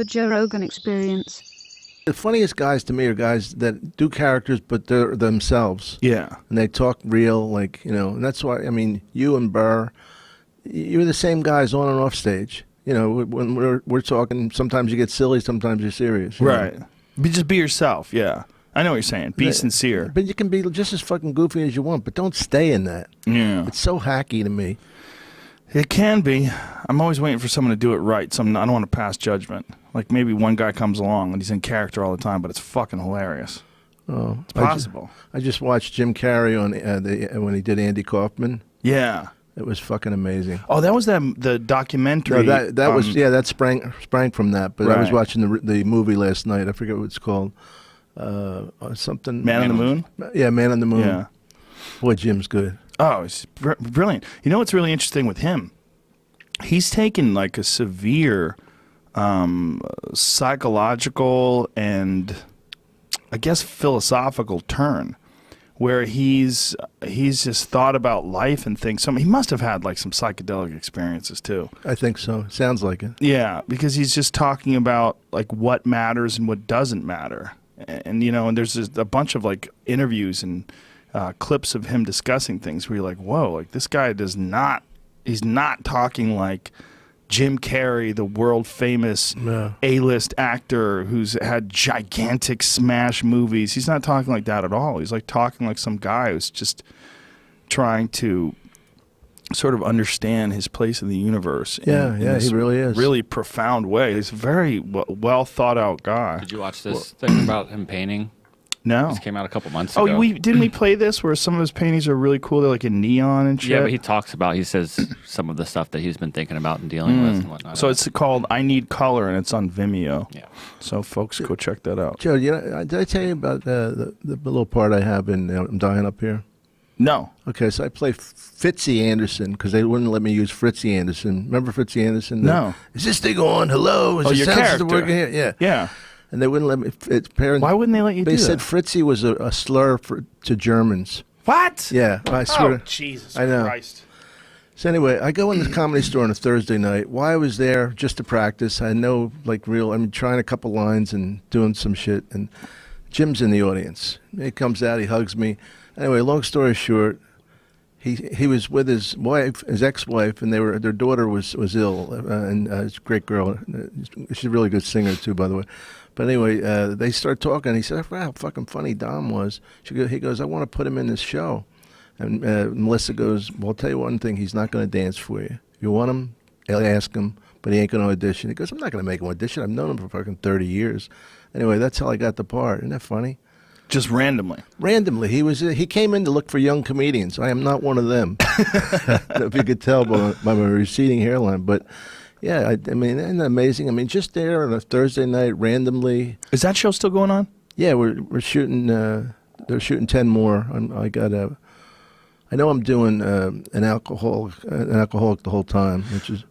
The Joe Rogan Experience. The funniest guys to me are guys that do characters, but they're themselves. Yeah. And they talk real, like, you know, and that's why, I mean, you and Burr, you're the same guys on and off stage. You know, when we're talking, sometimes you get silly, sometimes you're serious. Right. Know? Just be yourself, yeah. I know what you're saying. Be sincere. But you can be just as fucking goofy as you want, but don't stay in that. Yeah. It's so hacky to me. It can be. I'm always waiting for someone to do it right, so I don't want to pass judgment. Like maybe one guy comes along and he's in character all the time, but it's fucking hilarious. Oh, it's possible. I just watched Jim Carrey on when he did Andy Kaufman. Yeah. It was fucking amazing. Oh, that was the documentary. No, that was that sprang from that. But right. I was watching the movie last night. I forget what it's called. Something. Man on the Moon. Yeah, Man on the Moon. Yeah. Boy, Jim's good. Oh, it's brilliant. You know what's really interesting with him? He's taken like a severe psychological and I guess philosophical turn where he's just thought about life and things. He must have had like some psychedelic experiences too. I think so. Sounds like it. Yeah, because he's just talking about like what matters and what doesn't matter. And you know, and there's just a bunch of like interviews and clips of him discussing things where you're like, whoa, like this guy he's not talking like Jim Carrey, the world famous A-list actor who's had gigantic smash movies. He's not talking like that at all. He's like talking like some guy who's just trying to sort of understand his place in the universe. Yeah, in he really is. Really profound way. He's a very well thought out guy. Did you watch this thing about him painting? No. This came out a couple months ago. Oh, didn't we play this where some of his paintings are really cool? They're like in neon and shit? Yeah, but he says some of the stuff that he's been thinking about and dealing with and whatnot. So it's called I Need Color, and it's on Vimeo. Yeah. So folks, go check that out. Joe, did I tell you about the little part I have in I'm Dying Up Here? No. Okay, so I play Fitzy Anderson because they wouldn't let me use Fritzy Anderson. Remember Fritzy Anderson? No. Is this thing on? Hello? Is the your sound system character. working here? Yeah. Yeah. And they wouldn't let me. Parents. Why wouldn't they let you do They that? said Fritzy was a slur to Germans. What? Yeah, I swear. Oh, Jesus I know. Christ. So anyway, I go in the Comedy Store on a Thursday night. Why I was there just to practice. I know, trying a couple lines and doing some shit. And Jim's in the audience. He comes out, he hugs me. Anyway, long story short, he was with his wife, his ex-wife, and their daughter was ill, and it's a great girl. She's a really good singer too, by the way. But anyway, they start talking. He said, "I forgot how fucking funny Dom was." He goes, "I want to put him in this show." And Melissa goes, "Well, I'll tell you one thing. He's not going to dance for you. If you want him, I'll ask him, but he ain't going to audition." He goes, "I'm not going to make him audition. I've known him for fucking 30 years." Anyway, that's how I got the part. Isn't that funny? Just randomly. Randomly, he came in to look for young comedians. I am not one of them. If you could tell by my receding hairline, but. Yeah, I mean, isn't that amazing? I mean, just there on a Thursday night, randomly. Is that show still going on? Yeah, we're shooting. They're shooting 10 more. I know I'm doing an alcoholic the whole time, which is.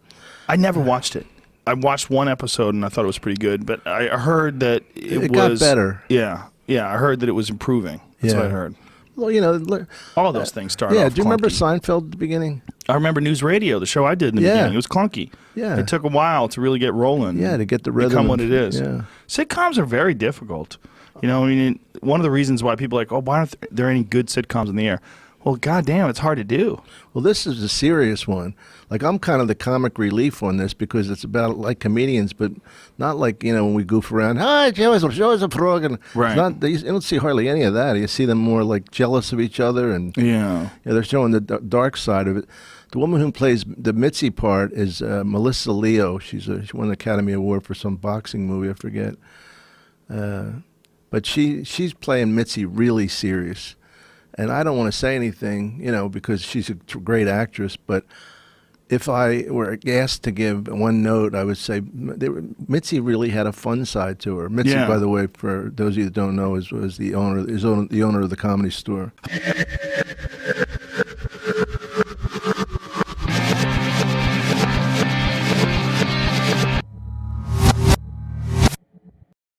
I never watched it. I watched one episode and I thought it was pretty good, but I heard that it got better. Yeah, I heard that it was improving. That's what I heard. Well, you know, all of those things started. Yeah, off do you remember clunky. Seinfeld at the beginning? I remember News Radio, the show I did in the beginning. It was clunky. Yeah, it took a while to really get rolling. Yeah, to get the rhythm, become what it is. Yeah, sitcoms are very difficult. You know, I mean, one of the reasons why people are like, oh, why aren't there any good sitcoms in the air? Well, goddamn, it's hard to do. Well, this is a serious one. Like, I'm kind of the comic relief on this because it's about like comedians, but not like, you know, when we goof around. Hi, show us a Rogan. Right. You don't see hardly any of that. You see them more like jealous of each other, and they're showing the dark side of it. The woman who plays the Mitzi part is Melissa Leo. She won an Academy Award for some boxing movie, I forget. But she's playing Mitzi really serious. And I don't want to say anything, you know, because she's a great actress. But if I were asked to give one note, I would say Mitzi really had a fun side to her. Mitzi, by the way, for those of you that don't know, was the owner of the Comedy Store.